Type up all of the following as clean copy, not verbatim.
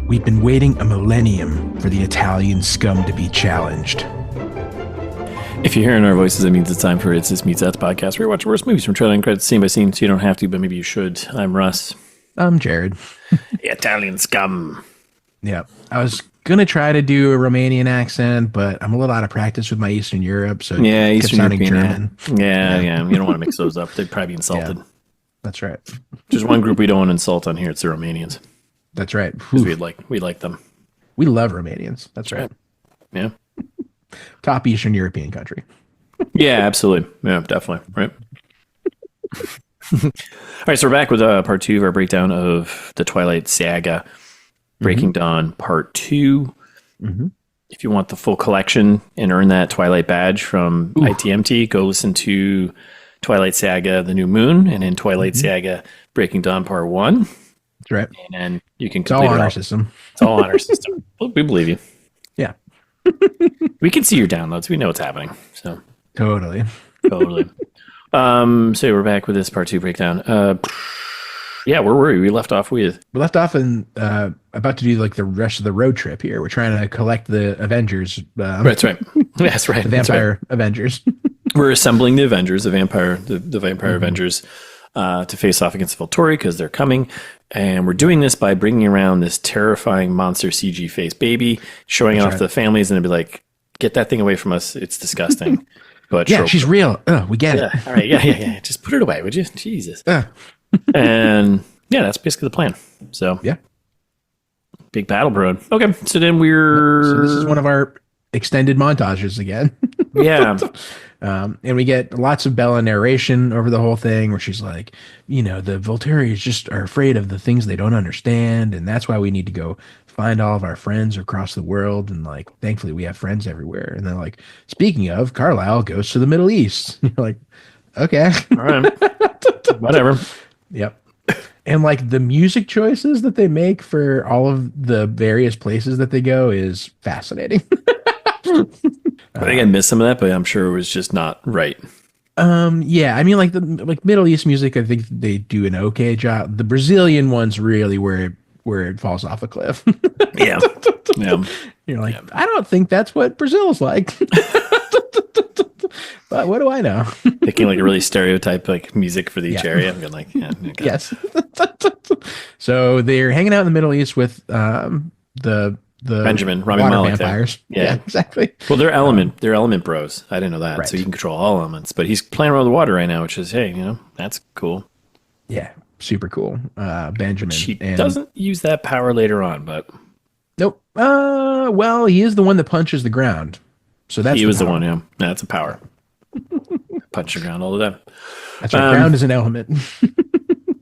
We've been waiting a millennium for the Italian scum to be challenged. If you're hearing our voices, that means it's time for It's This Meets That podcast, where we watch worst movies from trailer and credits scene by scene, so you don't have to, but maybe you should. I'm Russ. I'm Jared. Italian scum. Yeah. I was going to try to do a Romanian accent, but I'm a little out of practice with my Eastern Europe, so yeah, it kept Eastern sounding European. German. Yeah. You don't want to mix those up. They'd probably be insulted. Yeah, that's right. There's one group we don't want to insult on here. It's the Romanians. That's right. Because we like them. We love Romanians. That's right. Yeah. Top Eastern European country. Yeah, absolutely. Yeah, definitely. Right. All right, so we're back with part 2 of our breakdown of the Twilight Saga, Breaking Dawn Part 2. Mm-hmm. If you want the full collection and earn that Twilight badge from ITMT, go listen to Twilight Saga, The New Moon, and then Twilight Saga, Breaking Dawn Part 1. That's right. And then you can complete it. It's all on our system. It's all on our system. We believe you. Yeah. We can see your downloads. We know what's happening. So Totally. So we're back with this part 2 breakdown. Yeah, where were we? We left off in about to do like the rest of the road trip here. We're trying to collect the Avengers. That's right. That's right. The vampire Avengers. We're assembling the Avengers, the vampire Avengers, to face off against Volturi because they're coming. And we're doing this by bringing around this terrifying monster CG face baby, showing it off to the families, and they'd be like, "Get that thing away from us! It's disgusting." But yeah, she's real. We get it. All right, yeah. Just put it away, would you? Jesus. And yeah, that's basically the plan. So yeah, big battle, bro. Okay, so then So this is one of our extended montages again. Yeah. And we get lots of Bella narration over the whole thing where she's like, the Volturi just are afraid of the things they don't understand. And that's why we need to go find all of our friends across the world. And like, thankfully we have friends everywhere. And then like, speaking of, Carlisle goes to the Middle East. You're like, okay. All right. Whatever. Yep. And like the music choices that they make for all of the various places that they go is fascinating. I think I missed some of that, but I'm sure it was just not right. Yeah, I mean, like the Middle East music, I think they do an okay job. The Brazilian one's really where it falls off a cliff. Yeah. You're like, I don't think that's what Brazil's like. But what do I know? Picking like a really stereotype like music for each area. I'm going like, yeah. Okay. Yes. So they're hanging out in the Middle East with the Benjamin, Rami water Malek vampires. Yeah, exactly. Well, they're element bros. I didn't know that. Right. So he can control all elements, but he's playing around with the water right now, which is, hey, that's cool. Yeah, super cool. Benjamin. She doesn't use that power later on, but nope. Well, he is the one that punches the ground. So that's he was the one. Yeah, that's a power. Punch the ground all the time. That's right. Ground is an element.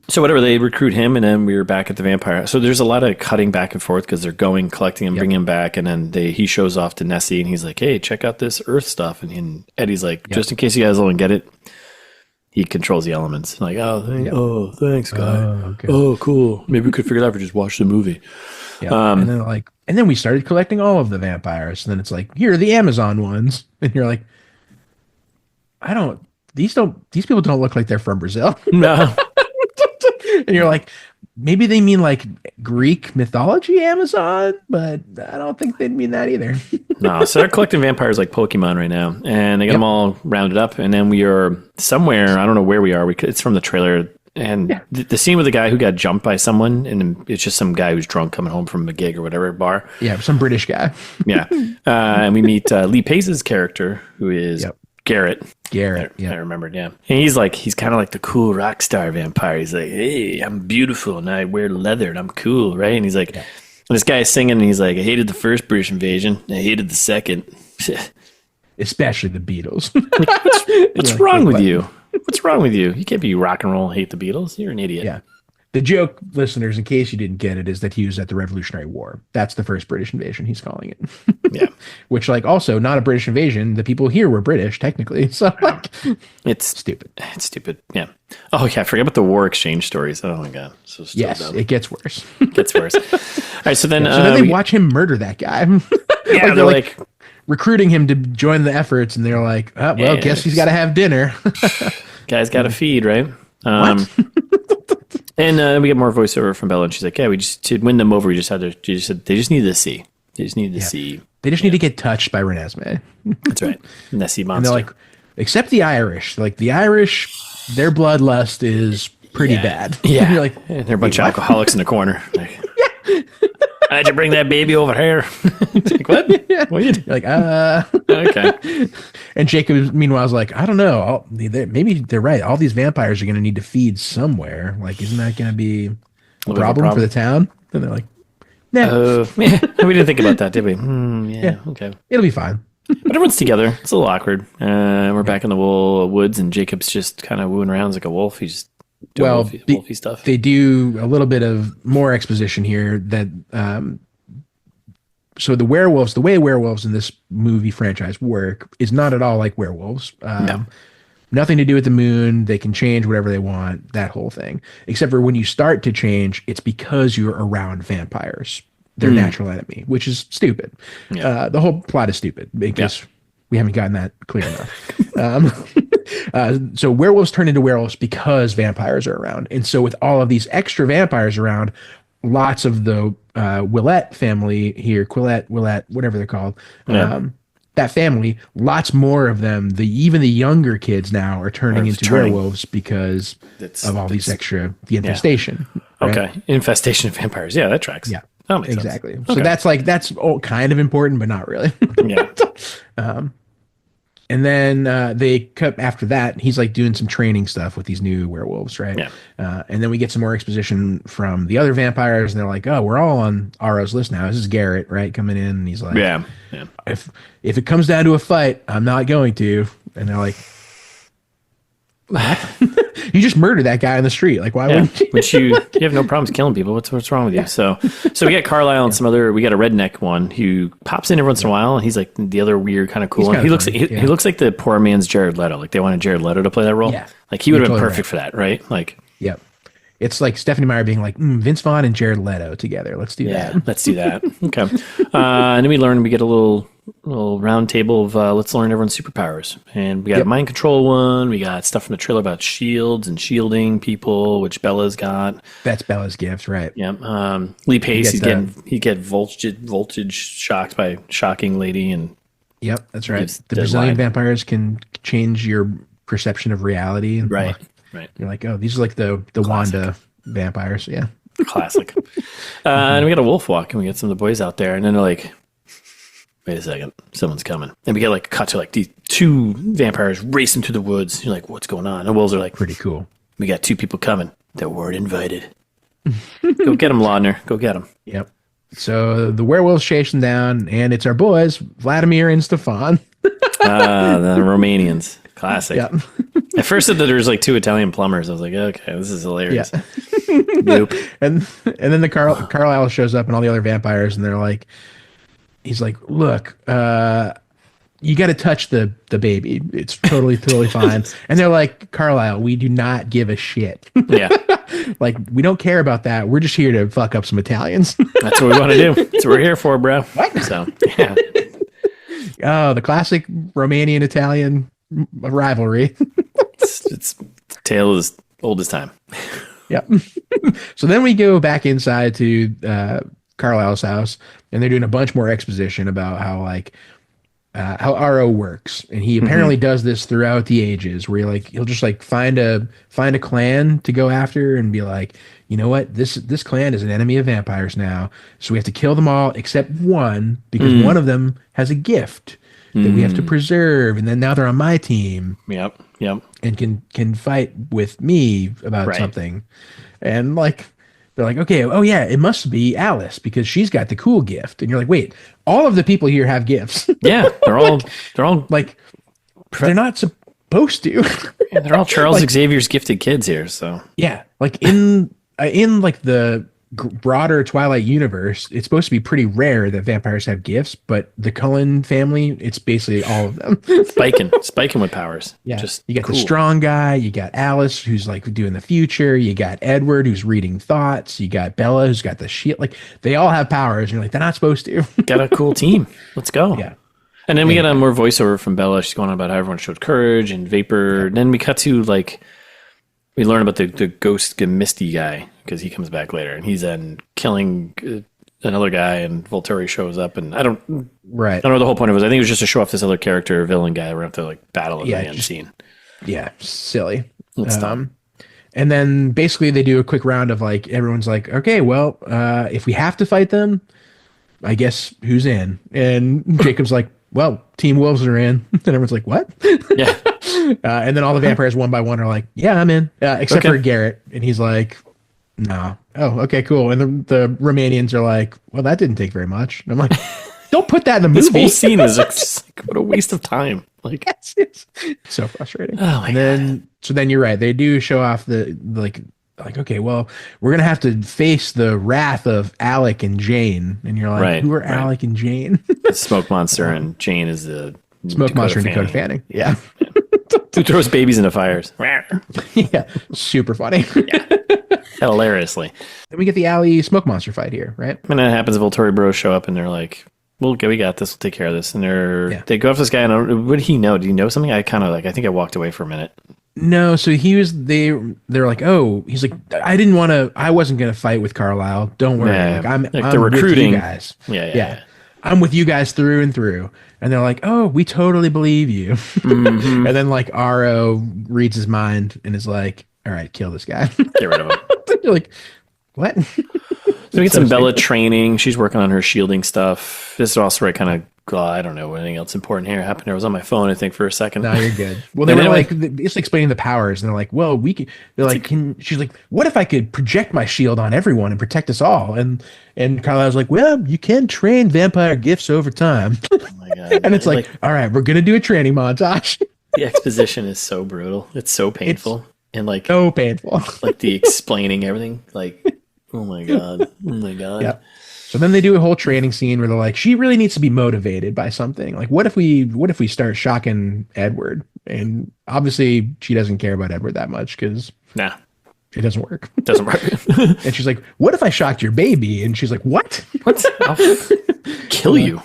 So whatever, they recruit him, and then we were back at the vampire. So there's a lot of cutting back and forth because they're going, collecting him, bringing him back, and then he shows off to Nessie, and he's like, "Hey, check out this Earth stuff." And Eddie's like, "Just in case you guys don't get it, he controls the elements." Like, "Oh, thanks, guy. Okay. Oh, cool. Maybe we could figure it out if we just watch the movie." Yeah. And then we started collecting all of the vampires, and then it's like, here are the Amazon ones, and you're like, these people don't look like they're from Brazil. No. And you're like, maybe they mean like Greek mythology Amazon, but I don't think they'd mean that either. No, so they're collecting vampires like Pokemon right now, and they get them all rounded up, and then we are somewhere, I don't know where we are, it's from the trailer, and the scene with the guy who got jumped by someone, and it's just some guy who's drunk coming home from a gig or whatever bar. Yeah, some British guy. Yeah. And we meet Lee Pace's character, who is Garrett. I remembered, yeah. And he's kind of like the cool rock star vampire. He's like, "Hey, I'm beautiful and I wear leather and I'm cool," right? And he's like, and this guy is singing and he's like, "I hated the first British invasion. I hated the second." Especially the Beatles. What's wrong with you? What's wrong with you? You can't be rock and roll and hate the Beatles. You're an idiot. Yeah. The joke, listeners, in case you didn't get it, is that he was at the Revolutionary War. That's the first British invasion, he's calling it. Yeah. Which, like, also not a British invasion. The people here were British, technically. So, like, it's stupid. It's stupid. Yeah. Oh, yeah. Forget about the war exchange stories. Oh, my God. So yes, dumb. It gets worse. It gets worse. All right. So then, they watch him murder that guy. Yeah. They're like recruiting him to join the efforts, and they're like, "Oh, well, guess he's got to have dinner." Guy's got to feed, right? And we get more voiceover from Bella, and she's like, "Yeah, we just to win them over, we just had to. They just needed to see. They just needed to see. They just need to get touched by Renesmee. That's right, Nessie monster. And they're like, except the Irish. Like the Irish, their bloodlust is pretty bad. Yeah, And you're like, and they're a bunch of alcoholics in the corner. Like, how'd you bring that baby over here? Like, what? What you you're like, Okay. And Jacob, meanwhile, is like, I don't know. Maybe they're right. All these vampires are going to need to feed somewhere. Like, isn't that going to be a problem for the town? And they're like, nah. We didn't think about that, did we? Yeah. Okay. It'll be fine. But everyone's together. It's a little awkward. We're back in the woods, and Jacob's just kind of wooing around like a wolf. He's doing wolfy stuff. They do a little bit of more exposition here that so the way werewolves in this movie franchise work is not at all like werewolves. No. Nothing to do with the moon. They can change whatever they want, that whole thing. Except for when you start to change, it's because you're around vampires. Their natural enemy, which is stupid. Yeah. The whole plot is stupid because we haven't gotten that clear enough. So werewolves turn into werewolves because vampires are around. And so with all of these extra vampires around, lots of the Willette family here, Quillette, whatever they're called, that family, lots more of them. Even the younger kids now are turning into werewolves because of all these extra, the infestation. Yeah. Right? Okay. Infestation of vampires. Yeah, that tracks. Yeah. That makes exactly. sense. So Okay. that's kind of important, but not really. Yeah. And then they cut after that. He's like doing some training stuff with these new werewolves, right? Yeah. And then we get some more exposition from the other vampires, and they're like, "Oh, we're all on Aro's list now. This is Garrett, right? Coming in." And he's like, Yeah. If it comes down to a fight, I'm not going to." And they're like, "What? You just murdered that guy on the street. Like, why wouldn't you?" Which you have no problems killing people. What's wrong with you? So we got Carlisle and some other. We got a redneck one who pops in every once in a while, and he's like the other weird kind of cool one. He looks he looks like the poor man's Jared Leto. Like they wanted Jared Leto to play that role. Yeah, like he would have been perfect for that, right? Like, yep. It's like Stephanie Meyer being like, Vince Vaughn and Jared Leto together. Let's do that. Let's do that. Okay. And then we get a little round table of let's learn everyone's superpowers. And we got a mind control one. We got stuff from the trailer about shields and shielding people, which Bella's got. That's Bella's gift, right? Yeah. Lee Pace, he get voltage shocked by shocking lady, and yep, that's right. The Brazilian vampires can change your perception of reality. Right. You're like, oh, these are like the Wanda vampires. Yeah. Classic. And we got a wolf walk, and we get some of the boys out there, and then they're like, wait a second, someone's coming. And we get like cut to like these two vampires racing through the woods. You're like, what's going on? And the wolves are like, pretty cool. We got two people coming that weren't invited. Go get them, Lautner. Go get them. Yep. So the werewolves chase them down, and it's our boys, Vladimir and Stefan. The Romanians. Classic. Yep. At first, I thought there was like two Italian plumbers. I was like, okay, this is hilarious. Yeah. Nope. And then the Carlisle shows up and all the other vampires, and they're like, he's like, look, you got to touch the baby. It's totally fine. And they're like, Carlisle, we do not give a shit. Yeah. Like, we don't care about that. We're just here to fuck up some Italians. That's what we want to do. That's what we're here for, bro. What? So, yeah. Oh, the classic Romanian-Italian rivalry. It's tale as old as time. Yep. So then we go back inside to Carlisle's house, and they're doing a bunch more exposition about how how RO works, and he apparently does this throughout the ages, where he'll just like find a clan to go after and be like, you know what, this clan is an enemy of vampires now, so we have to kill them all except one, because one of them has a gift that we have to preserve, and then now they're on my team. Yep. And can fight with me about something. And like they're like, okay, oh yeah, it must be Alice because she's got the cool gift. And you're like, wait, all of the people here have gifts. Yeah, they're all like they're not supposed to. Yeah, they're all Charles Xavier's gifted kids here, so. Yeah, like in like the broader Twilight universe, it's supposed to be pretty rare that vampires have gifts, but the Cullen family, it's basically all of them. Spiking with powers. Yeah, just you got the strong guy, you got Alice who's like doing the future, you got Edward who's reading thoughts, you got Bella who's got the shield. Like they all have powers, and you're like, they're not supposed to. Got a cool team. Let's go. Yeah. And then we get a more voiceover from Bella. She's going on about how everyone showed courage and vapor. Yeah. Then we cut to like we learn about the ghost Misty guy because he comes back later and he's then killing another guy and Volturi shows up and I don't know what the whole point of it was. I think it was just to show off this other character, villain guy. We're going to have to like battle in the end scene. Yeah, silly. It's dumb. And then basically they do a quick round of like, everyone's like, okay, well, if we have to fight them, I guess who's in? And Jacob's like, well, Team Wolves are in. And everyone's like, what? Yeah. And then all the vampires one by one are like, yeah, I'm in. Except for Garrett. And he's like, no. Oh, okay, cool. And the Romanians are like, well, that didn't take very much. And I'm like, don't put that in the movie. This whole scene is like, what a waste of time. Like, it's so frustrating. Oh my God. So then you're right. They do show off the like, okay, well, we're gonna have to face the wrath of Alec and Jane, and you're like, who are Alec and Jane? The smoke monster, and Jane is the smoke monster and Dakota Fanning. Yeah, who throws babies into fires? Yeah, super funny. Yeah, hilariously. Then we get the alley smoke monster fight here, right? And then it happens. The Volturi bros show up, and they're like, "Well, okay, we got this. We'll take care of this." And they go after this guy. And what did he know? Did he know something? I kind of like. I think I walked away for a minute. No, so they're like, oh, he's like, I wasn't gonna fight with Carlisle. Don't worry. Yeah. I'm they're recruiting with you guys. Yeah. I'm with you guys through and through. And they're like, oh, we totally believe you. Mm-hmm. And then like RO reads his mind and is like, all right, kill this guy. Get rid of him. You're like, what? So we get some Bella training. She's working on her shielding stuff. This is also where I kind of, I don't know anything else important here happened. I was on my phone, I think, for a second. No, you're good. Well, they were like, it's explaining the powers, and they're like, well, we can. They're like, she's like, what if I could project my shield on everyone and protect us all? And Carlisle's like, well, you can train vampire gifts over time. Oh my God. And it's like, all right, we're gonna do a training montage. The exposition is so brutal. It's so painful. And like so painful. Like the explaining everything. Like, oh my God. Oh my God. Yep. So then they do a whole training scene where they're like, she really needs to be motivated by something. Like, what if we start shocking Edward? And obviously she doesn't care about Edward that much because it doesn't work. It doesn't work. And she's like, what if I shocked your baby? And she's like, what? What? I'll kill you.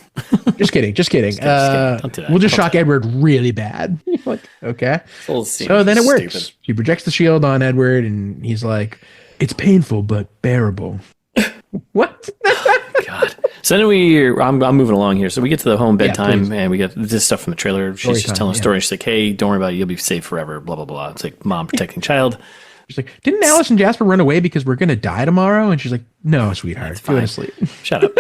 Just kidding. Just kidding. Don't do that. We'll just shock Edward really bad. Like, okay. So then it works. Stupid. She projects the shield on Edward and he's like, it's painful, but bearable. What? God. So then I'm moving along here. So we get to the home bedtime and we get this stuff from the trailer. She's just telling a story. She's like, hey, don't worry about it. You'll be safe forever. Blah, blah, blah. It's like mom protecting child. She's like, didn't Alice and Jasper run away because we're going to die tomorrow? And she's like, no, sweetheart. Go to sleep. Shut up.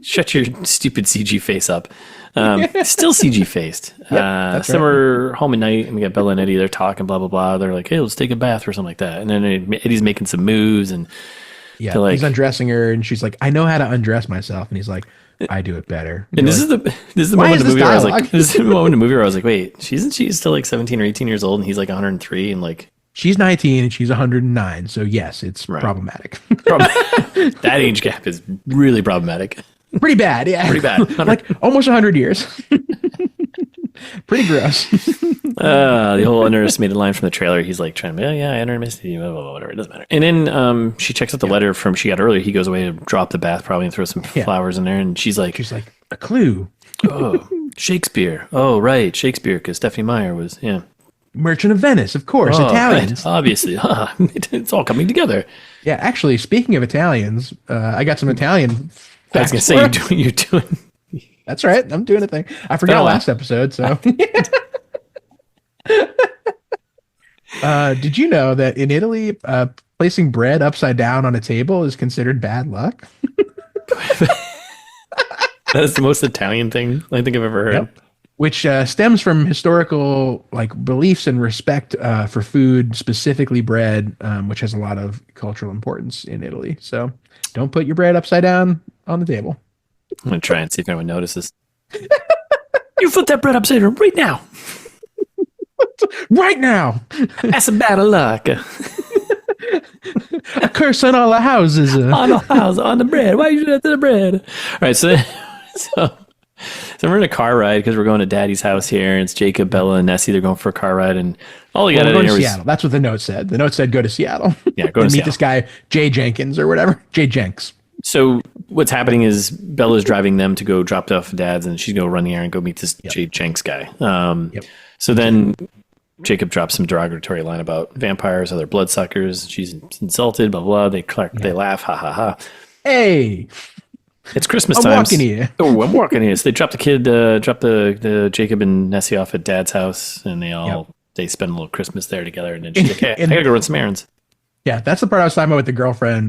Shut your stupid CG face up. Still CG faced. So we're home at night and we got Bella and Eddie. They're talking, blah, blah, blah. They're like, hey, let's take a bath or something like that. And then Eddie's making some moves and he's undressing her and she's like, I know how to undress myself. And he's like, I do it better. And this is the moment in the movie where I was like, this is the moment in the movie where I was like, wait, she's still like 17 or 18 years old and he's like 103 and like she's 19 and she's 109. So yes, it's problematic. That age gap is really problematic. Pretty bad, yeah. Pretty bad. Like almost 100 years. Pretty gross. The whole underestimated line from the trailer. He's like trying to, I underestimated you, whatever. It doesn't matter. And then she checks out the letter from she got earlier. He goes away to drop the bath probably and throw some flowers in there. And she's like, a clue. Oh, Shakespeare. Oh, right. Shakespeare, because Stephanie Meyer was, Merchant of Venice, of course. Italians. Right. Obviously. It's all coming together. Yeah, actually, speaking of Italians, I got some Italian I was going to say, you're doing. That's right. I'm doing a thing. I forgot last episode, so. Did you know that in Italy, placing bread upside down on a table is considered bad luck? That is the most Italian thing I think I've ever heard. Yep. Which stems from historical beliefs and respect for food, specifically bread, which has a lot of cultural importance in Italy. So don't put your bread upside down on the table. I'm going to try and see if anyone notices. You flip that bread upside down right now. Right now. That's a bad luck. A curse on all the houses. On the house, on the bread. Why you do that to the bread? All right, so we're in a car ride because we're going to Daddy's house here. And it's Jacob, Bella, and Nessie. They're going for a car ride, and all you got to do is Seattle. That's what the note said. The note said go to Seattle. Yeah, go to Seattle. Meet this guy Jay Jenkins or whatever. Jay Jenks. So what's happening is Bella's driving them to go drop off Dad's, and she's going to run the errand and go meet this Jay Jenks guy. So then Jacob drops some derogatory line about vampires, other bloodsuckers. She's insulted, blah, blah. They laugh, ha, ha, ha. Hey, It's Christmas I'm time. walking here. Oh, I'm walking here. So they drop the kid, drop the Jacob and Nessie off at Dad's house, and they spend a little Christmas there together. And then she's like, hey, I gotta go run some errands. Yeah, that's the part I was talking about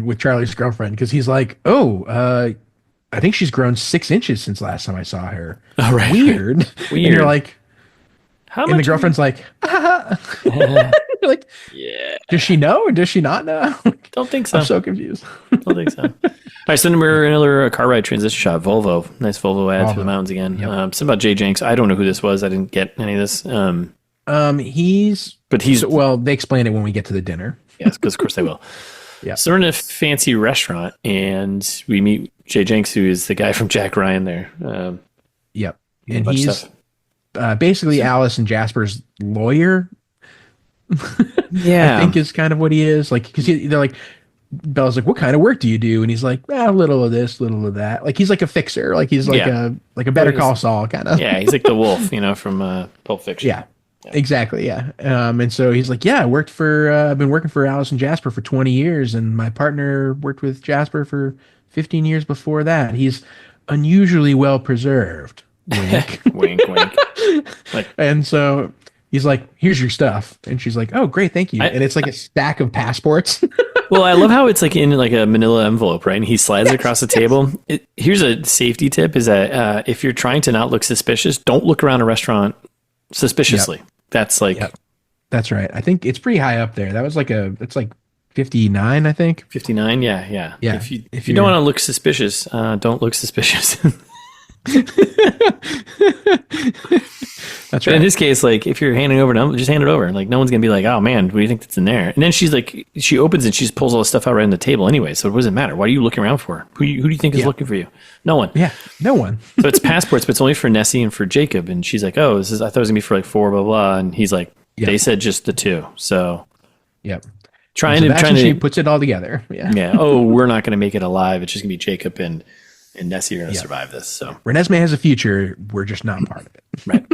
with Charlie's girlfriend, because he's like, oh, I think she's grown 6 inches since last time I saw her. Oh, right. Weird. And you're like, how much? And the girlfriend's like, you're like, yeah. Does she know or does she not know? Don't think so. I'm so confused. Don't think so. All right, so then we're another car ride transition shot. Volvo. Nice Volvo ad through the mountains again. Yep. Something about Jay Jenks. I don't know who this was. I didn't get any of this. They explain it when we get to the dinner. Yes, because of course they will. Yeah. So we're in a fancy restaurant, and we meet Jay Jenks, who is the guy from Jack Ryan there. Yep. And he's basically Alice and Jasper's lawyer. Yeah. I think is kind of what he is. Like, because they're like, Bella's like, what kind of work do you do? And he's like, a little of this, little of that. Like, he's like a fixer. Like, he's like a Better Call Saul kind of. Yeah, he's like the wolf, from Pulp Fiction. Yeah. Exactly, yeah. And so he's like, I've been working for Alice and Jasper for 20 years, and my partner worked with Jasper for 15 years before that. He's unusually well preserved. Wink. Wink, wink. And so he's like, here's your stuff. And she's like, oh, great, thank you. And it's like a stack of passports. Well, I love how it's like in like a manila envelope, right? And he slides it across the table. Here's a safety tip is that if you're trying to not look suspicious, don't look around a restaurant suspiciously. Yep. That's like... Yep. That's right. I think it's pretty high up there. That was it's like 59, I think. 59, yeah. If you don't want to look suspicious, don't look suspicious. That's right. But in his case, like if you're handing over, just hand it over. Like no one's gonna be like, "Oh man, what do you think that's in there?" And then she's like, she opens and she just pulls all the stuff out right on the table anyway. So what does it matter? What are you looking around for? Who do you think is looking for you? No one. Yeah, no one. So it's passports, but it's only for Nessie and for Jacob. And she's like, "Oh, I thought it was gonna be for like 4, blah blah." And he's like, "They said just the 2." So, yep. Trying to she puts it all together. Yeah. Yeah. Oh, we're not gonna make it alive. It's just gonna be Jacob and Nessie are going to survive this. So Renesmee has a future. We're just not part of it. Right.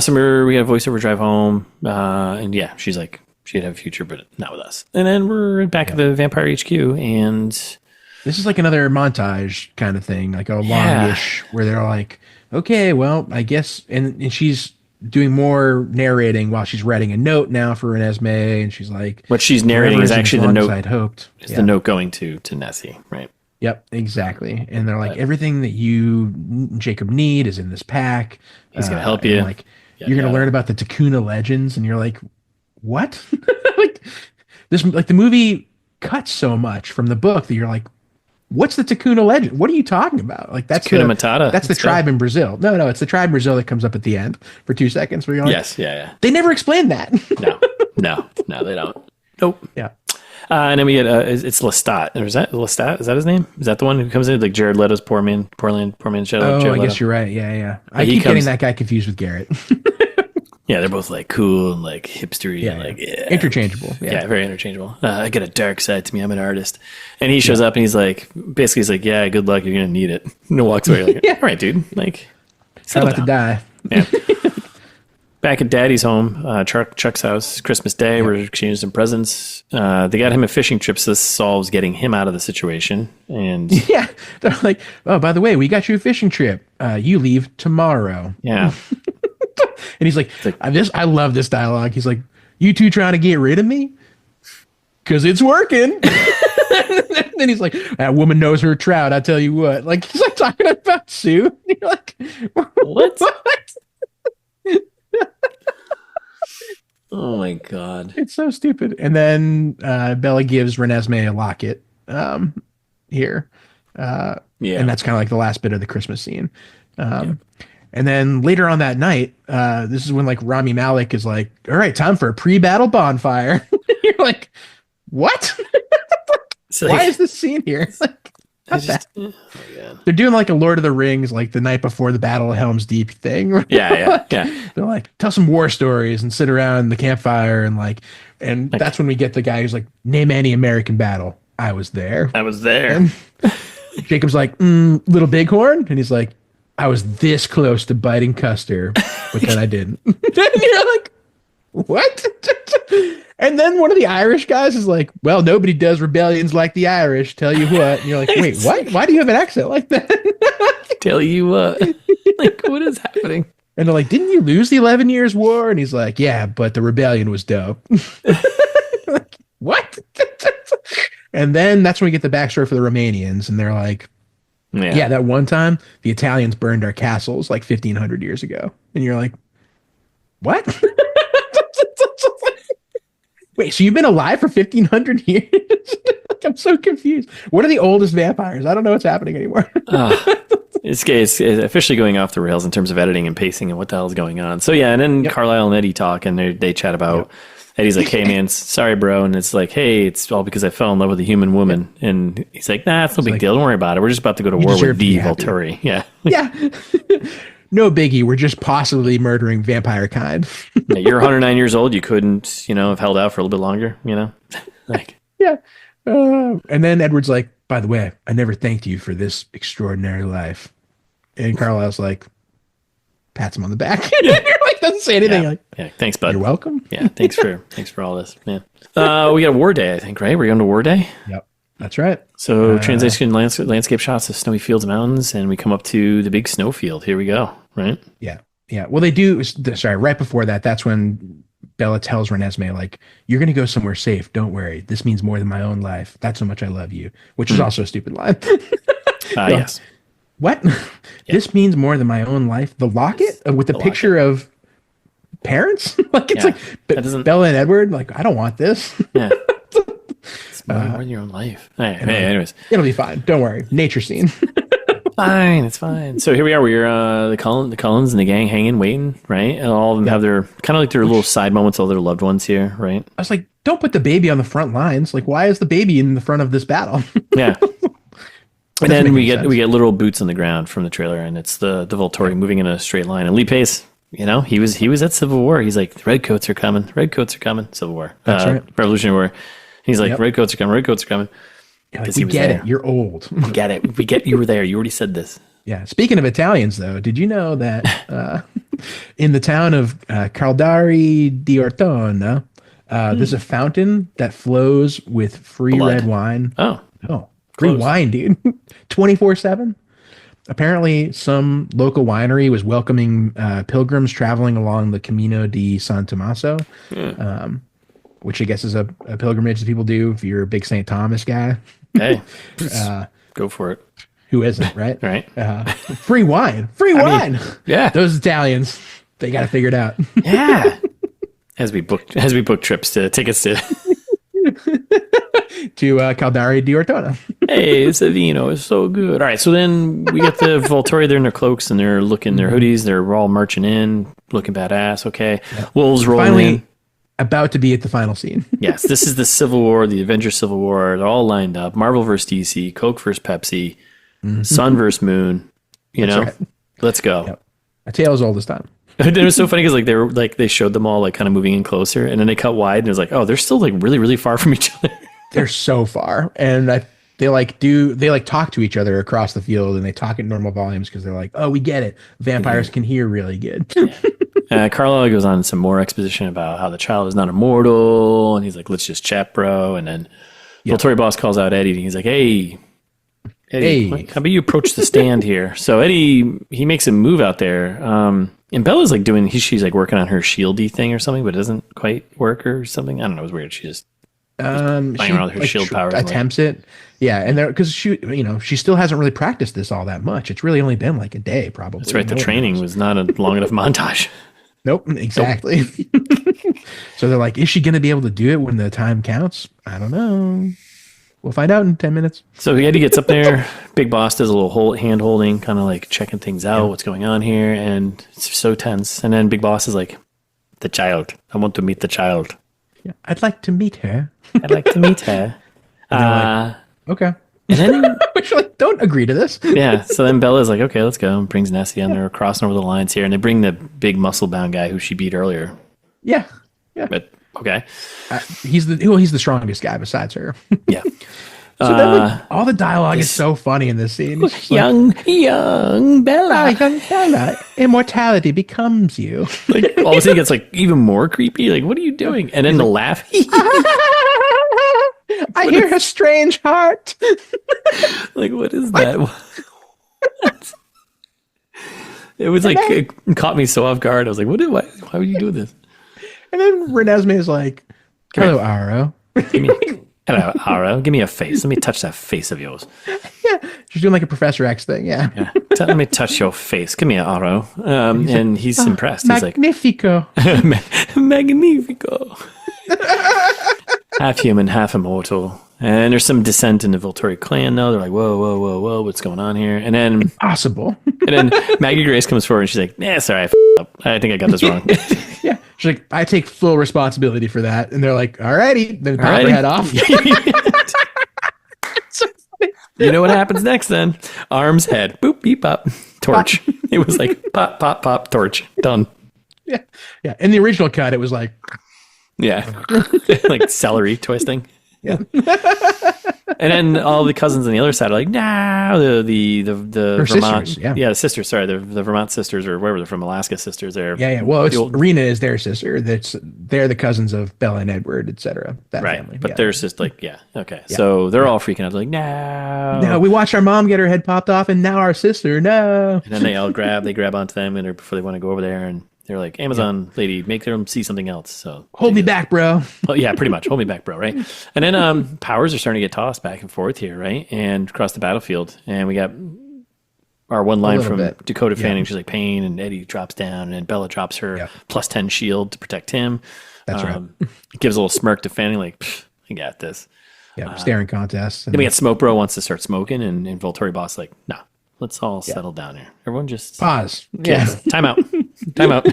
So we got a voiceover drive home. And she's like, she'd have a future, but not with us. And then we're back at the Vampire HQ. And this is like another montage kind of thing, like a longish where they're like, okay, well, I guess. And she's doing more narrating while she's writing a note now for Renesmee. And she's like, what she's narrating is actually the note. I'd hoped. It's the note going to Nessie, right? Yep, exactly. And they're like, everything that you, Jacob, need is in this pack. He's going to help you. Like, you're going to learn about the Takuna legends. And you're like, what? Like, the movie cuts so much from the book that you're like, what's the Takuna legend? What are you talking about? Like, that's Takuna Matata. That's the tribe in Brazil. No, it's the tribe in Brazil that comes up at the end for 2 seconds. Where you're like, yes, yeah. They never explained that. No, they don't. Nope. Yeah. And then we get it's Lestat. Is that Lestat? Is that his name? Is that the one who comes in like Jared Leto's poor man shadow? Oh, I guess you're right. Yeah. I keep getting that guy confused with Garrett. Yeah, they're both like cool and like hipstery and like interchangeable. Yeah, very interchangeable. I got a dark side to me. I'm an artist. And he shows up and he's like, yeah, good luck. You're gonna need it. And he walks away like, all right, dude. Like, settle down. To die. Yeah. Back at Daddy's home, Chuck's house, Christmas Day, we're exchanging some presents. They got him a fishing trip, so this solves getting him out of the situation. And they're like, oh, by the way, we got you a fishing trip. You leave tomorrow. Yeah. And he's like, I love this dialogue. He's like, you two trying to get rid of me? Because it's working. Then he's like, that woman knows her trout. I tell you what. Like, he's like talking about Sue. And you're like, what? Oh my god, it's so stupid. And then Bella gives Renesmee a locket here, and that's kind of like the last bit of the Christmas scene. And then later on that night, this is when like Rami Malek is like, all right, time for a pre-battle bonfire. You're like, what? Why is this scene here? It's like, they're doing like a Lord of the Rings, like the night before the Battle of Helm's Deep thing. Yeah. They're like, tell some war stories and sit around the campfire and that's when we get the guy who's like, name any American battle. I was there. And Jacob's like, Little Bighorn, and he's like, I was this close to biting Custer, but then I didn't. And you're like, What? And then one of the Irish guys is like, well, nobody does rebellions like the Irish. Tell you what. And you're like, wait, what? Why do you have an accent like that? Tell you what. Like, what is happening? And they're like, didn't you lose the 11 Years' War? And he's like, yeah, but the rebellion was dope. Like, what? And then that's when we get the backstory for the Romanians. And they're like, yeah, that one time the Italians burned our castles like 1,500 years ago. And you're like, what? Wait, so you've been alive for 1,500 years? Like, I'm so confused. What are the oldest vampires? I don't know what's happening anymore. It's officially going off the rails in terms of editing and pacing and what the hell is going on. So, yeah, and then Carlisle and Eddie talk, and they chat about... Eddie's like, hey, man, sorry, bro. And it's like, hey, it's all because I fell in love with a human woman. And he's like, nah, it's no big deal. Don't worry about it. We're just about to go to war with the Volturi. Yeah. Yeah. No biggie. We're just possibly murdering vampire kind. Yeah, you're 109 years old. You couldn't, have held out for a little bit longer, Like, yeah. And then Edward's like, by the way, I never thanked you for this extraordinary life. And Carlisle's like, pats him on the back. You're like, doesn't say anything. Yeah, thanks, bud. You're welcome. Yeah, thanks for all this, man. We got a war day, I think, right? We're going to war day. Yep, that's right. So transition landscape shots of snowy fields and mountains, and we come up to the big snowfield. Here we go, right? Yeah. Well, they do. Sorry, right before that, that's when Bella tells Renesmee, like, you're going to go somewhere safe. Don't worry. This means more than my own life. That's how much I love you, which is also a stupid line. Yes. What? This means more than my own life. The locket with the picture of parents? Like, it's like Bella and Edward. Like, I don't want this. Yeah. It's more than your own life. Hey, anyways. It'll be fine. Don't worry. Nature scene. Fine. It's fine. So here we are. We're the Cullens and the gang hanging, waiting, right? And all of them have their kind of like their little side moments, all their loved ones here, right? I was like, don't put the baby on the front lines. Like, why is the baby in the front of this battle? Yeah. And then we get literal boots on the ground from the trailer, and it's the Volturi moving in a straight line. And Lee Pace, he was at Civil War. He's like, the redcoats are coming. Redcoats are coming. Civil War. That's right. Revolutionary War. He's like, redcoats are coming. Redcoats are coming. Yeah, like, we get it. You're old. We get it. We get you were there. You already said this. Yeah. Speaking of Italians, though, did you know that in the town of Caldari di Ortona, there's a fountain that flows with free red wine? Oh. Free wine, dude. 24/7. Apparently, some local winery was welcoming pilgrims traveling along the Camino di San Tommaso, which I guess is a pilgrimage that people do if you're a big St. Thomas guy. Hey, go for it. Who isn't, right? Right. Free wine. Free wine. Yeah. Those Italians, they got to figure it out. Yeah. As we book tickets to Caldari di Ortona. Hey, it's a vino. It's so good. All right, so then we get the Volturi. They're in their cloaks and they're looking their hoodies. They're all marching in, looking badass. Okay, wolves rolling Finally, in. About to be at the final scene. Yes, this is the Civil War, the Avengers Civil War. They're all lined up. Marvel versus DC, Coke versus Pepsi, Sun versus Moon. Right. Let's go. Yep. A tale as old as time. It was so funny because they showed them all like kind of moving in closer, and then they cut wide, and it was like, oh, they're still like really really far from each other. They're so far, and they talk to each other across the field, and they talk at normal volumes because they're like, oh, we get it. Vampires can hear really good. Carlisle goes on some more exposition about how the child is not immortal, and he's like, let's just chat, bro. And then Volturi boss calls out Eddie, and he's like, hey, how about you approach the stand here? So Eddie, he makes a move out there. And Bella's like she's like working on her shieldy thing or something, but it doesn't quite work or something. I don't know. It was weird. She just playing around with her shield power. Attempts it. Yeah. And because she still hasn't really practiced this all that much. It's really only been like a day probably. That's right. The training was not a long enough montage. Nope. Exactly. Nope. So they're like, is she going to be able to do it when the time counts? I don't know. We'll find out in 10 minutes. So Eddie gets up there. Big Boss does a little hand holding, kind of like checking things out, what's going on here. And it's so tense. And then Big Boss is like, the child. I want to meet the child. Yeah, I'd like to meet her. I'd like to meet her. Like, okay. And then which like, don't agree to this. Yeah. So then Bella's like, okay, let's go. And brings Nessie on there, crossing over the lines here. And they bring the big muscle bound guy who she beat earlier. Yeah. Yeah. But okay. He's the strongest guy besides her. Yeah. So then, like, all the dialogue is so funny in this scene. It's just like, young Bella. young Bella, immortality becomes you. Like all of a sudden it gets like even more creepy. Like, what are you doing? And then the laugh. I hear a strange heart. Like, what is that? What? It was like, it caught me so off guard. I was like, why would you do this? And then Renesmee is like, hello, Aro. Hello, Aro. Give me a face. Let me touch that face of yours. Yeah. She's doing like a Professor X thing. Yeah. Let me touch your face. Come here, Aro. And he's impressed. He's Magnifico. like, Magnifico. Half human, half immortal. And there's some dissent in the Volturi clan, though. They're like, whoa, what's going on here? And then... Impossible. And then Maggie Grace comes forward and she's like, sorry, I up. I think I got this wrong. Yeah. She's like, I take full responsibility for that. And they're like, alrighty. Then pop her head off. So funny. You know what happens next then? Arms, head, boop, beep, pop, torch. Pop. It was like pop, pop, pop, torch. Done. Yeah. Yeah. In the original cut, it was like... Yeah. Like celery twisting. Yeah. And then all the cousins on the other side are like, no, the Her Vermont, sisters, the sisters, sorry, the Vermont sisters or wherever they're from, Alaska sisters. They're Well, it's Rena is their sister. They're the cousins of Bella and Edward, etc. That right, family. But they're just like, okay. Yeah. So they're all freaking out, like, no, we watched our mom get her head popped off, and now our sister, no. And then they all grab onto them, and before they want to go over there, and they're like, Amazon lady, make them see something else. So hold me back, bro. Oh yeah, pretty much. Hold me back, bro. Right. And then powers are starting to get tossed back and forth here, right? And across the battlefield. And we got our one line from Dakota Fanning. She's like, pain, and Eddie drops down, and then Bella drops her plus 10 shield to protect him. That's right. Gives a little smirk to Fanning, like, I got this. Yeah, staring contest. Then we got Smoke Bro wants to start smoking, and Volturi Boss like, no. Let's all settle down here. Everyone just pause. Yeah. Time out. Time out.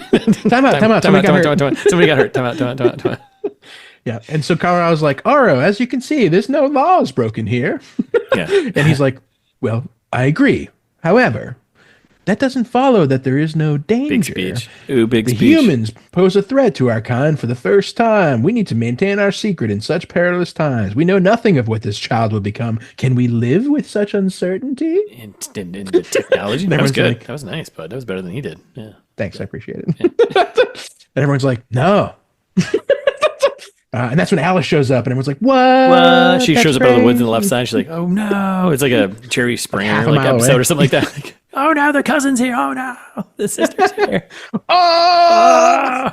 Somebody got hurt. Time out. Yeah. And so Colorado's like, Aro, as you can see, there's no laws broken here. Yeah. And he's like, well, I agree. However, that doesn't follow that there is no danger. Big speech. Ooh, big the speech. humans pose a threat to our kind for the first time. We need to maintain our secret in such perilous times. We know nothing of what this child will become. Can we live with such uncertainty? In the technology? That was good. Like, that was nice, bud. That was better than he did. Yeah. Thanks. I appreciate it. Yeah. And everyone's like, no. And that's when Alice shows up, and everyone's like, what? She shows up out of the woods on the left side. She's like, oh, no. It's like a Jerry Springer episode or something like that. Like, oh, no, the cousin's here. Oh, no, the sister's here. Oh!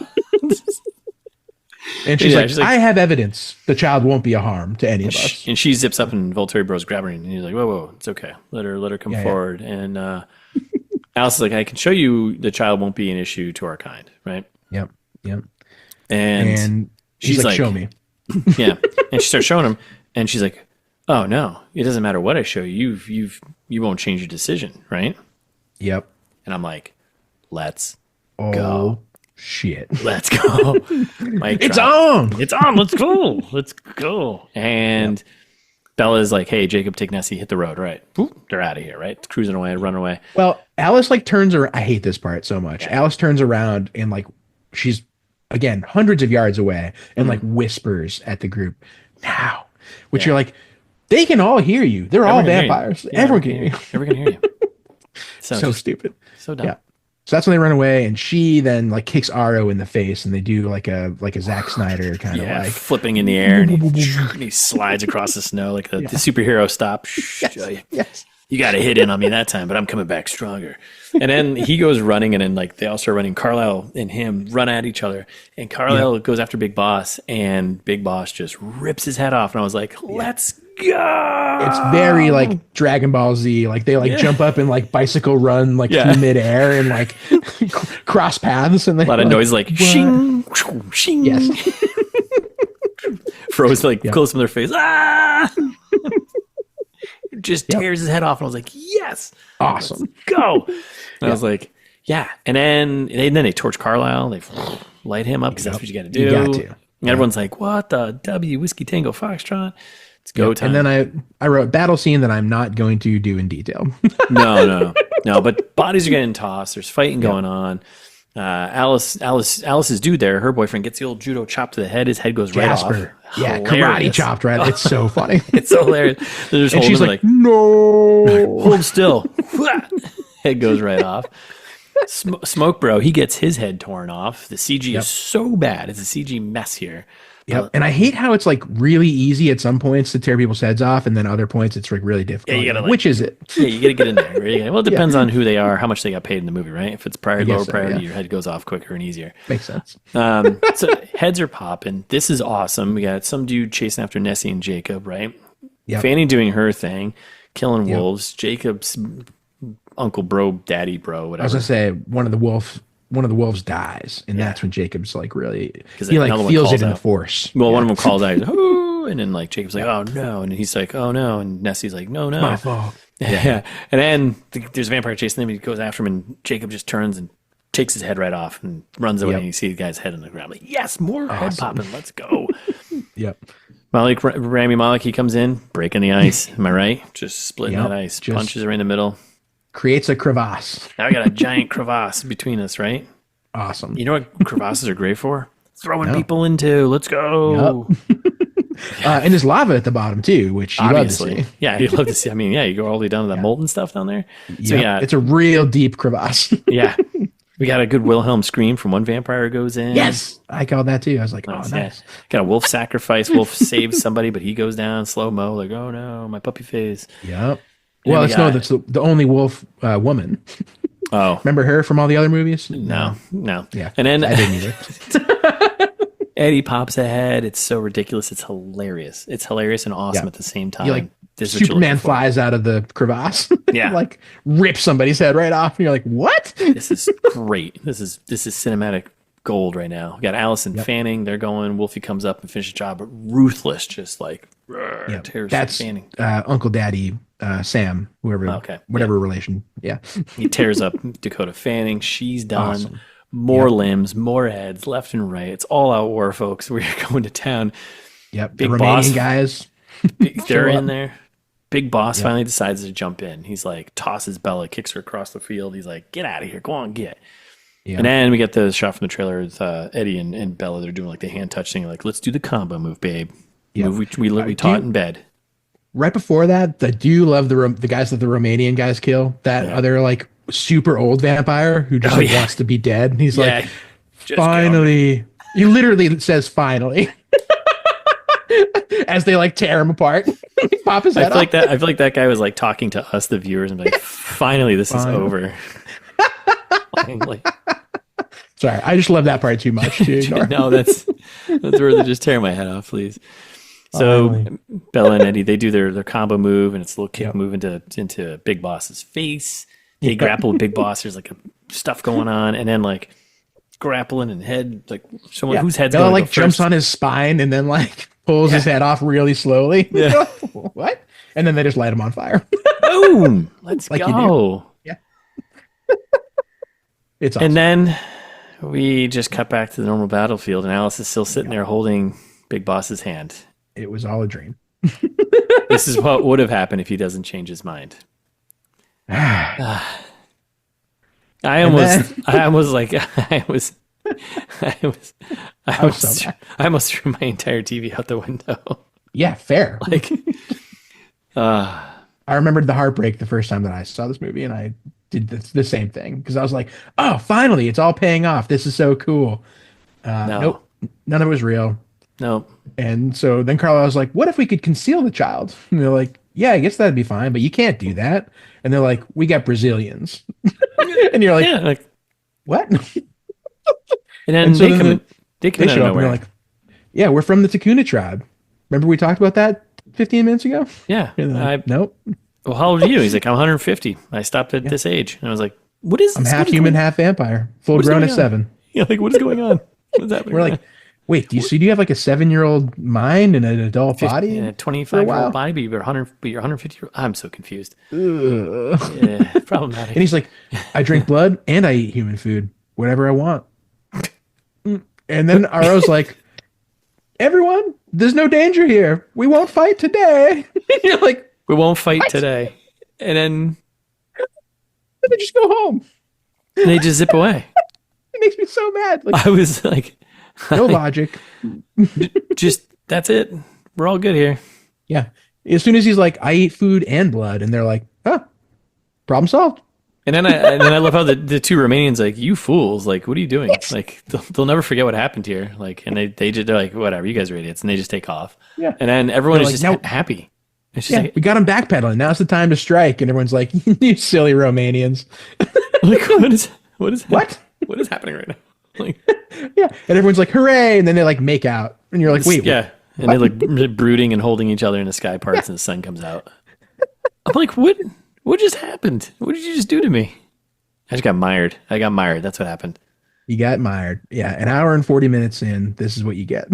And she's like, I have evidence the child won't be a harm to any of us. And she zips up, and Volturi Bro's grabbing her, and he's like, whoa, it's okay. Let her come forward. Yeah. And Alice is like, I can show you the child won't be an issue to our kind, right? Yep. And she's like, show me. Yeah. And she starts showing him, and she's like, oh, no, it doesn't matter what I show you. You won't change your decision, right? Yep. And I'm like, let's go. Shit. Let's go. It's on. It's on. Let's go. Let's go. And Bella's like, hey, Jacob, take Nessie, hit the road. Right. Boop, they're out of here, right? It's cruising away, running away. Well, Alice like turns around. I hate this part so much. Yeah. Alice turns around and like she's, again, hundreds of yards away and like whispers at the group, now. Which you're like, they can all hear you. They're all vampires. Yeah, everyone can hear you. Everyone can hear you. So stupid. So dumb. Yeah. So that's when they run away, and she then like kicks Aro in the face, and they do like a Zack Snyder kind of like flipping in the air, and he slides across the snow like the superhero stop. Yes. You got to hit in on me that time, but I'm coming back stronger. And then he goes running, and then like they all start running. Carlisle and him run at each other, and Carlisle goes after Big Boss, and Big Boss just rips his head off. And I was like, let's go. It's very like Dragon Ball Z. Like they like jump up and like bicycle run like through midair and like cross paths, and a lot of noise like shing, shing. Yes. Froze like close to their face. Ah! Just tears his head off, and I was like, yes, awesome, let's go. And I was like, yeah. And then they torch Carlisle. They light him up because that's what you got to do. You got to. And everyone's like, what the W Whiskey Tango Foxtrot? It's go time. And then I wrote battle scene that I'm not going to do in detail. No. But bodies are getting tossed. There's fighting going on. Alice's dude there, her boyfriend gets the old judo chop to the head. His head goes Jasper. right off. Yeah, Hilarious. karate chopped right. It's so funny. It's so hilarious. They're just And she's like, no, no. hold still. Head goes right off. Smoke Bro, he gets his head torn off. The CG is so bad. It's a CG mess here. Yep. And I hate how it's like really easy at some points to tear people's heads off, and then other points it's like really difficult. Yeah, you gotta, like, which is it? Yeah, you got to get in there. Right? Well, it depends on who they are, how much they got paid in the movie, right? If it's lower priority, your head goes off quicker and easier. Makes sense. So heads are popping. This is awesome. We got some dude chasing after Nessie and Jacob, right? Yep. Fanny doing her thing, killing wolves. Jacob's uncle bro, daddy bro, whatever. I was gonna say one of the wolves dies, and that's when Jacob's like really he like another one feels calls it in out. the force. Well, one of them calls out, "Ooh," and then like Jacob's like, "Oh no," and he's like, "Oh no," and Nessie's like, "No, no, My fault. Yeah. And then there's a vampire chasing him. He goes after him, and Jacob just turns and takes his head right off and runs away. And you see the guy's head on the ground. Like, yes, more head popping. Let's go. Yep. Rami Malek, he comes in, breaking the ice. Am I right? Just splitting that ice. Punches her in the middle. Creates a crevasse. Now we got a giant crevasse between us, right? Awesome. You know what crevasses are great for? Throwing people into. Let's go. Yep. And there's lava at the bottom too, which you love to see. Yeah, you love to see. I mean, you go all the way down to that molten stuff down there. So yeah, it's a real deep crevasse. Yeah. We got a good Wilhelm scream from one vampire who goes in. Yes, I called that too. I was like, nice. Yeah. Got a wolf sacrifice. Wolf saves somebody, but he goes down slow mo. Like, oh no, my puppy face. Yep. Well, that's the only wolf woman. Oh, remember her from all the other movies? No. Yeah, and then I didn't either. Eddie pops ahead. It's so ridiculous. It's hilarious. It's hilarious and awesome at the same time. Like Superman flies out of the crevasse. Yeah, like rips somebody's head right off, and you're like, "What?" This is great. This is cinematic gold right now. We got Allison Fanning. They're going. Wolfie comes up and finishes the job, but ruthless, just like tears. That's Fanning. Uncle Daddy Sam, whoever, whatever relation. Yeah, he tears up Dakota Fanning. She's done. Awesome. More limbs, more heads, left and right. It's all out war, folks. We're going to town. Yep, big the Romanian guys. They're in there. Big boss finally decides to jump in. He's like, tosses Bella, kicks her across the field. He's like, get out of here. Go on, get. Yeah. And then we get the shot from the trailer with Eddie and Bella. They're doing like the hand touch thing. Like, let's do the combo move, babe. Yep. Move we taught in bed. Right before that, I do love the guys that the Romanian guys kill. That other like super old vampire who just wants to be dead. And he's like, finally. He literally says finally. As they like tear him apart. Pop his head off. I feel like that guy was like talking to us, the viewers, and like, finally, this is over. Finally. Sorry, I just love that part too much. No, that's really just tearing my head off, please. So Bella and Eddie, they do their combo move, and it's a little kick move into Big Boss's face. They grapple with Big Boss. There's like stuff going on, and then like grappling and head like someone whose head's Bella going like jumps on his spine and then like pulls his head off really slowly. Yeah. What? And then they just light him on fire. Boom! Let's go. Yeah. It's awesome. And then we just cut back to the normal battlefield, and Alice is still sitting there holding Big Boss's hand. It was all a dream. This is what would have happened if he doesn't change his mind. I almost threw my entire TV out the window. Yeah, fair. Like, I remembered the heartbreak the first time that I saw this movie, and I did the same thing because I was like, "Oh, finally, it's all paying off. This is so cool." Nope, none of it was real. Nope. And so then Carla was like, "What if we could conceal the child?" And they're like, "Yeah, I guess that'd be fine, but you can't do that." And they're like, "We got Brazilians," and you're like, "What?" And then they come in out of nowhere. They're like, "Yeah, we're from the Takuna tribe. Remember we talked about that 15 minutes ago?" Yeah. Like, nope. Well, how old are you? He's like, I'm 150. I stopped at this age. And I was like, what is this? I'm half human, half vampire. Full grown at 7. Yeah, like, what is going on? What's happening? We're like, wait, do you have like a 7-year-old mind and an adult body? And a 25-year-old body, but you're 150. I'm so confused. Yeah, problematic. And he's like, I drink blood and I eat human food, whatever I want. And then Aro's like, everyone, there's no danger here. We won't fight today. You're like, we won't fight today. And then they just go home. And they just zip away. It makes me so mad. Like, I was like, no logic. just that's it. We're all good here. Yeah. As soon as he's like, I eat food and blood, and they're like, huh, problem solved. And then I love how the two Romanians like, you fools, like, what are you doing? Yes. Like, they'll never forget what happened here. Like, and they're like, whatever, you guys are idiots, and they just take off. Yeah. And then everyone They're is like, just no. happy. It's just Yeah, like, we got him backpedaling. Now's the time to strike. And everyone's like, you silly Romanians. like What? what is happening right now? Like, Yeah. And everyone's like, hooray. And then they like make out. And you're like, wait, yeah. And they like brooding and holding each other, and the sky parts, and the sun comes out. I'm like, what? What just happened? What did you just do to me? I just got mired. I got mired. That's what happened. you got mired. Yeah. An hour and 40 minutes in, this is what you get.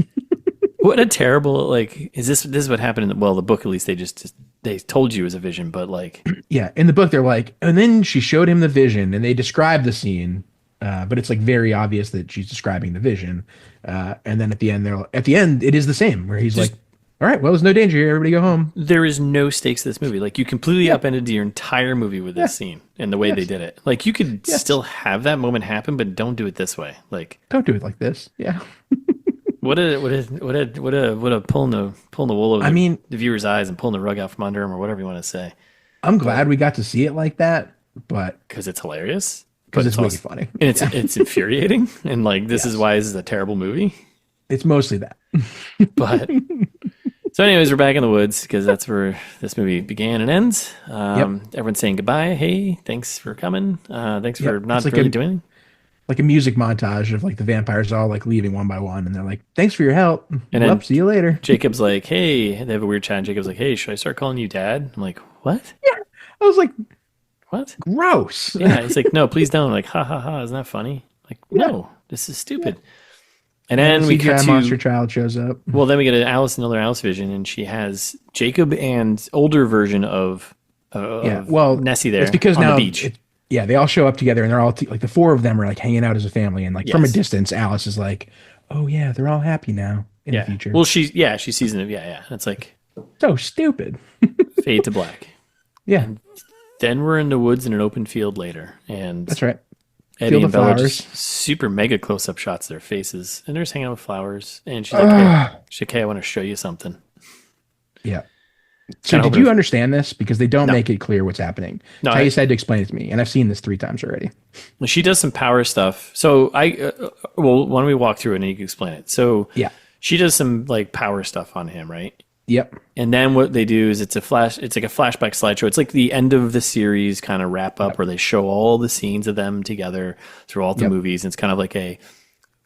What a terrible, like, this is what happened in the book, at least they told you it was a vision, but like, Yeah. In the book, they're like, and then she showed him the vision and they describe the scene. But it's like very obvious that she's describing the vision. And then at the end, it is the same where he's like, all right, well, there's no danger here. Everybody go home. there is no stakes to this movie. Like, you completely upended your entire movie with this scene and the way they did it. Like, you could still have that moment happen, but don't do it this way. Like, Don't do it like this. Yeah. what a pulling the wool over the viewer's eyes and pulling the rug out from under him, or whatever you want to say. I'm glad we got to see it like that, but Because it's hilarious. because But it's really also, funny. and it's infuriating, and like, this is why this is a terrible movie. It's mostly that. But so, anyways, we're back in the woods because that's where this movie began and ends. Everyone's saying goodbye. Hey, thanks for coming. Thanks for not It's like really doing. like a music montage of like the vampires all like leaving one by one, and they're like, "Thanks for your help. And Well, then see you later." Jacob's like, hey, they have a weird chat. And Jacob's like, hey, should I start calling you Dad? I'm like, what? Yeah, I was like, What? gross. Yeah, he's like, no, please don't. I'm like, ha ha ha, isn't that funny? Like, no, this is stupid. And then we cut CGI to monster child shows up. well, then we get another Alice vision, and she has Jacob and older version of Nessie there. It's because on now the beach. they all show up together, and they're all like the four of them are like hanging out as a family, and like from a distance, Alice is like, "Oh yeah, they're all happy now in the future." Well, she sees it. Yeah. It's like So stupid. fade to black. Yeah, Then we're in the woods in an open field later, and that's right. Eddie Field and of Bella flowers. just super mega close up shots of their faces, and they're just hanging out with flowers. And she's like, hey, I want to show you something. Yeah. So Kinda did hoping you understand this? Because they don't No. make it clear what's happening. No, Thais had to explain it to me, and I've seen this 3 times already. She does some power stuff. So well, why don't we walk through it and you can explain it? So Yeah. she does some like power stuff on him, right? Yep. And then what they do is it's like a flashback slideshow. It's like the end of the series kind of wrap up where they show all the scenes of them together through all the movies. And it's kind of like a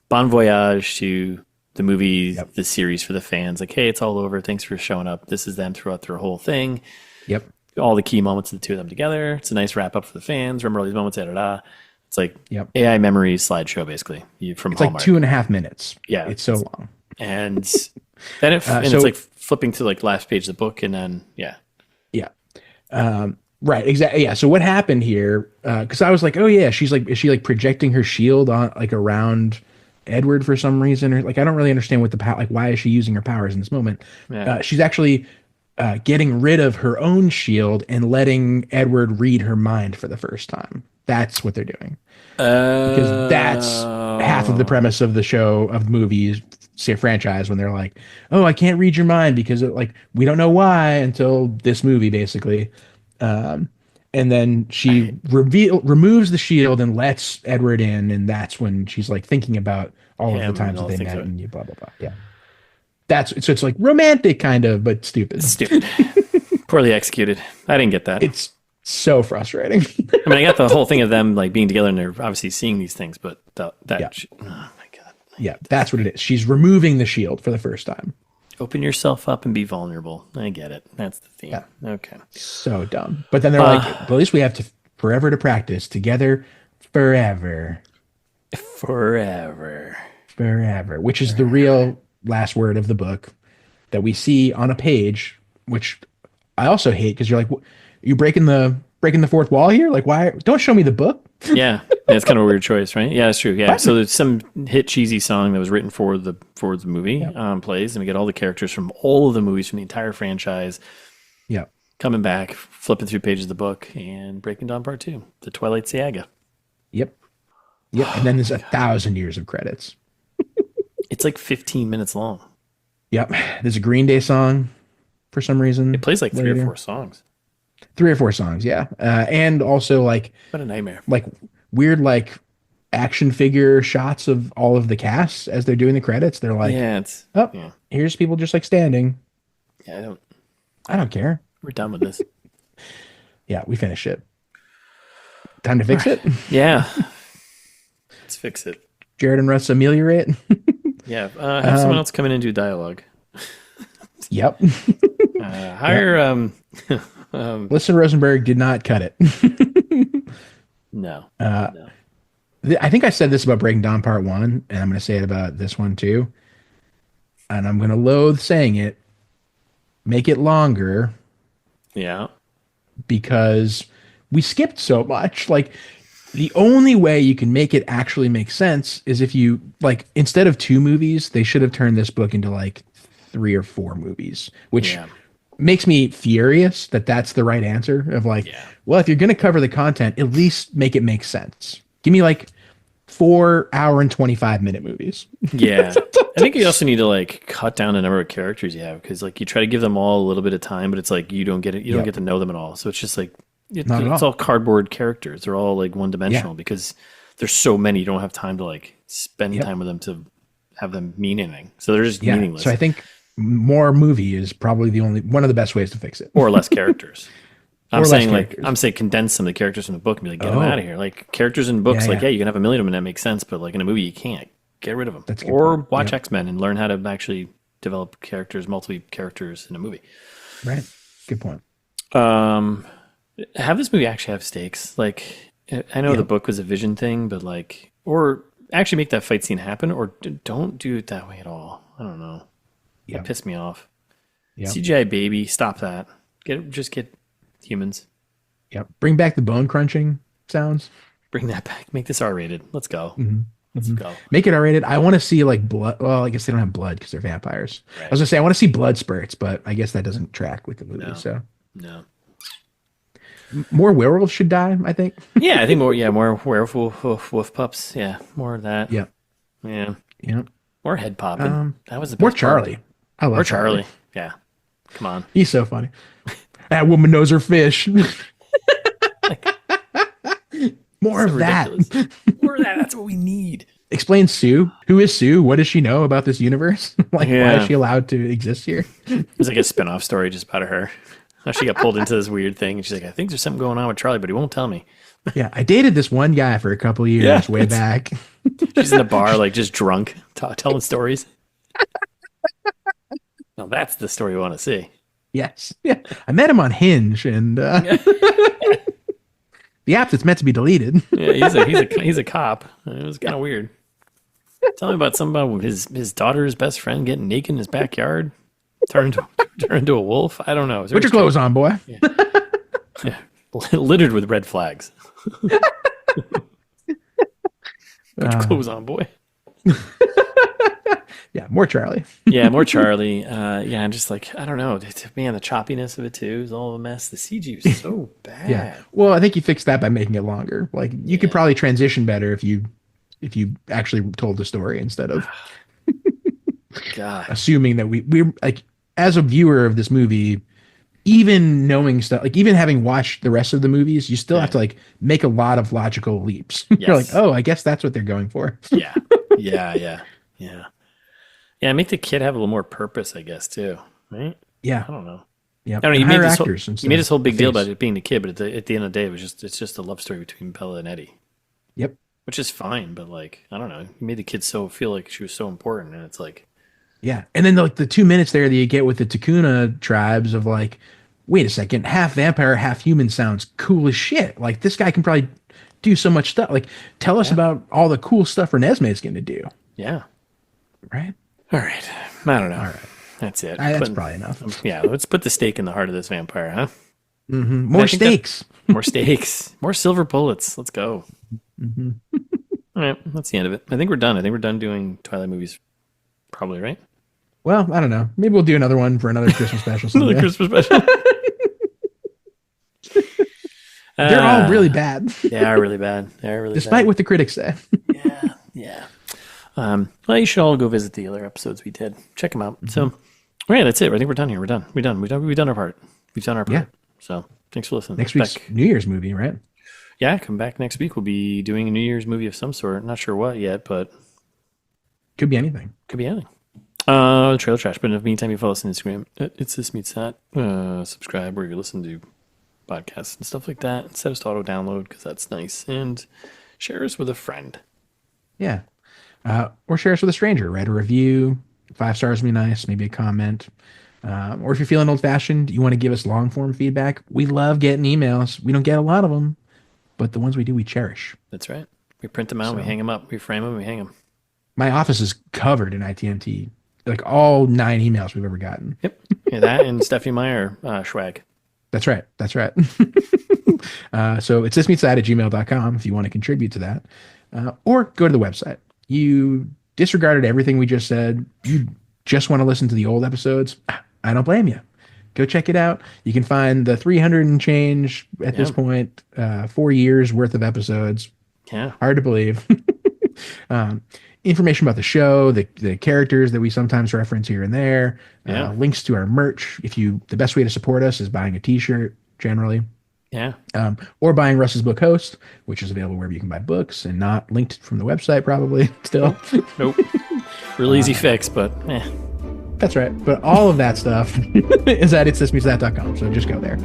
bon voyage to the movie, the series for the fans. Like, hey, it's all over. Thanks for showing up. This is them throughout their whole thing. Yep. All the key moments of the two of them together. It's a nice wrap up for the fans. Remember all these moments, da da da. It's like AI memories slideshow, basically. From It's Hallmark. like 2.5 minutes. Yeah. It's so long. And then it's like flipping to like last page of the book, and then Yeah. Right. Exactly. Yeah. So what happened here? Because I was like, oh yeah, is she like projecting her shield on like around Edward for some reason, or like I don't really understand what like why is she using her powers in this moment? She's actually getting rid of her own shield and letting Edward read her mind for the first time. That's what they're doing. Because that's half of the premise of the show, of the movies, say franchise, when they're like, oh, I can't read your mind because like we don't know why until this movie, basically. And then she removes the shield and lets Edward in, and that's when she's like thinking about all of the times that they met and blah blah blah. Yeah, it's like romantic kind of, but stupid. Stupid. Poorly executed. I didn't get that. It's so frustrating. I mean, I got the whole thing of them like being together and they're obviously seeing these things, but oh my god. Yeah, that's what it is. She's removing the shield for the first time. Open yourself up and be vulnerable. I get it. That's the theme. Yeah. Okay. So dumb. But then they're like, at least we have to forever to practice together forever. Forever. Which is the real last word of the book that we see on a page, which I also hate because you're like, you breaking the fourth wall here? Like, why? Don't show me the book. Yeah, it's kind of a weird choice, right? Yeah, that's true. Yeah, so there's some hit cheesy song that was written for the movie plays, and we get all the characters from all of the movies from the entire franchise. Yeah, coming back, flipping through pages of the book, and breaking down part 2, the Twilight Saga. Yep. Yep. And then there's 1,000 years of credits. It's like 15 minutes long. Yep. There's a Green Day song for some reason. It plays like three or later. four songs. 3 or 4 songs, yeah. And also What a nightmare. like weird action figure shots of all of the cast as they're doing the credits. They're like, Yeah, oh, yeah. here's people just standing. Yeah, I don't care. we're done with this. Yeah, we finished it. Time to fix it. Yeah. Let's fix it. Jared and Russ ameliorate. Yeah. Have someone else come in and do dialogue. Yep. Hire Listen, Rosenberg did not cut it. no. I think I said this about Breaking Dawn Part 1, and I'm going to say it about this one too. And I'm going to loathe saying it. Make it longer Yeah. because we skipped so much. Like, the only way you can make it actually make sense is if you, instead of 2 movies, they should have turned this book into 3 or 4 movies, which makes me furious that that's the right answer of well, if you're going to cover the content, at least make it make sense. Give me 4 hour and 25-minute movies. Yeah. I think you also need to cut down the number of characters you have because you try to give them all a little bit of time, but it's you don't get it. You don't get to know them at all. So it's just it's all cardboard characters. They're all one dimensional because there's so many. You don't have time to spend time with them to have them mean anything. So they're just meaningless. So I think more movie is probably one of the best ways to fix it. Or less characters. I'm saying characters. I'm saying condense some of the characters from the book and be get them out of here. Characters in books, you can have a million of them and that makes sense, but in a movie you can't. Get rid of them. That's a good or point. watch X-Men and learn how to actually develop multiple characters in a movie. Right. Good point. Have this movie actually have stakes. I know the book was a vision thing, but or actually make that fight scene happen, or don't do it that way at all. I don't know. That pissed me off. Yep. CGI baby, stop that. Just get humans. Yep. Bring back the bone crunching sounds. Bring that back. Make this R-rated. Let's go. Mm-hmm. Let's go. Make it R-rated. I want to see blood. Well, I guess they don't have blood because they're vampires. Right. I was gonna say I want to see blood spurts, but I guess that doesn't track with the movie. So no. More werewolves should die, I think. Yeah, I think more. Yeah, more werewolf wolf pups. Yeah, more of that. Yeah. Yeah. Yeah. More head popping. That was the best more Charlie. Part. I love Charlie. Yeah. Come on. He's so funny. That woman knows her fish. More of that. More of that. That's what we need. Explain Sue. Who is Sue? What does she know about this universe? Why is she allowed to exist here? It's a spin-off story just about her. How she got pulled into this weird thing. And she's I think there's something going on with Charlie, but he won't tell me. Yeah, I dated this one guy for a couple of years way back. She's in a bar, just drunk, telling stories. Now that's the story we want to see. Yes. Yeah. I met him on Hinge, and the app that's meant to be deleted. Yeah, he's a cop. It was kind of weird. Tell me about something about his daughter's best friend getting naked in his backyard, turned into a wolf. I don't know. Put your clothes on, boy. Yeah. Littered with red flags. Put your clothes on, boy. Yeah, more Charlie. Yeah, more Charlie. I'm just I don't know. Man, the choppiness of it too is all a mess. The CG was so bad. Yeah. Well, I think you fixed that by making it longer. You could probably transition better if you actually told the story instead of assuming that we're as a viewer of this movie, even knowing stuff, even having watched the rest of the movies, you still have to make a lot of logical leaps. Yes. You're oh, I guess that's what they're going for. Yeah. Yeah, make the kid have a little more purpose, I guess, too. Right? Yeah. I don't know. Yeah. I don't know. You made this whole big deal about it being the kid, but at the end of the day, it's just a love story between Bella and Eddie. Yep. Which is fine, but I don't know. You made the kid feel like she was so important, and it's yeah. And then the 2 minutes there that you get with the Takuna tribes of wait a second, half vampire, half human sounds cool as shit. This guy can probably do so much stuff. Tell us about all the cool stuff Renesmee's going to do. Yeah. Right? All right. I don't know. All right. That's it. That's probably enough. Yeah. Let's put the stake in the heart of this vampire, huh? Mm-hmm. More stakes. More stakes. More silver bullets. Let's go. Mm-hmm. All right. That's the end of it. I think we're done. I think we're done doing Twilight movies. Probably, right? Well, I don't know. Maybe we'll do another one for another Christmas special someday. Another Christmas special. They're all really bad. They are really bad. Despite what the critics say. Yeah. Well, you should all go visit the other episodes we did. Check them out. So, all right, that's it. I think we're done here. We're done. We've done our part. We've done our part. Yeah. So, thanks for listening. Next week's New Year's movie, right? Yeah, come back next week. We'll be doing a New Year's movie of some sort. Not sure what yet, but Could be anything. could be anything. Trailer Trash. But in the meantime, you follow us on Instagram. It's This Meets That. Subscribe where you listen to podcasts and stuff like that. Set us to auto download because that's nice. And share us with a friend. Yeah. Or share us with a stranger. Write a review. 5 stars would be nice. Maybe a comment. Or if you're feeling old fashioned, you want to give us long form feedback. We love getting emails. We don't get a lot of them, but the ones we do, we cherish. That's right. We print them out, we hang them up, we frame them, we hang them. My office is covered in ITMT, like all 9 emails we've ever gotten. Yep. Yeah, that and Stephanie Meyer swag. That's right. That's right. So it's thismeetsthat@gmail.com if you want to contribute to that. Or go to the website. You disregarded everything we just said. You just want to listen to the old episodes. I don't blame you. Go check it out. You can find the 300 and change at this point, 4 years worth of episodes. Yeah. Hard to believe. Information about the show, the characters that we sometimes reference here and there, links to our merch. The best way to support us is buying a t-shirt generally. Yeah. Or buying Russ's book Host, which is available wherever you can buy books and not linked from the website probably still. Nope. Real easy fix, but That's right. But all of that stuff is at itsthismeetsthat.com. So just go there.